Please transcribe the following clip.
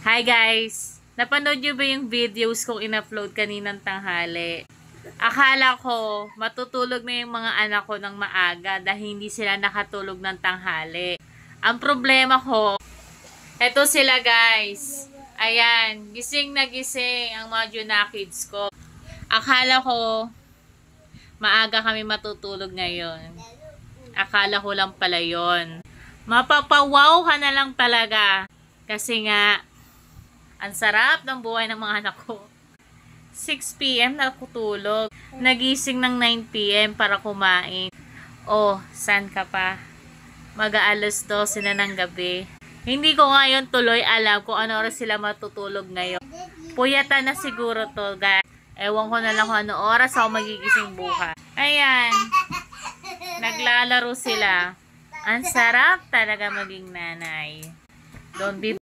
Hi guys! Napanood nyo ba yung videos kong in-upload kaninang tanghali? Akala ko matutulog na yung mga anak ko ng maaga dahil hindi sila nakatulog ng tanghali. Ang problema ko, eto sila guys. Ayan, gising na gising ang mga Junakids ko. Akala ko maaga kami matutulog ngayon. Akala ko lang pala yun. Mapapawaw ka na lang talaga. Kasi nga, ang sarap ng buhay ng mga anak ko. 6 PM na ako tulog. Nagising ng 9 PM para kumain. Oh, saan ka pa? Mag-aalas 12 na ng gabi. Hindi ko ngayon tuloy alam kung ano oras sila matutulog ngayon. Puyatan na siguro to, guys. Ewan ko na lang kung ano oras ako magigising bukas. Ayan. Naglalaro sila. Ang sarap talaga maging nanay. Don't be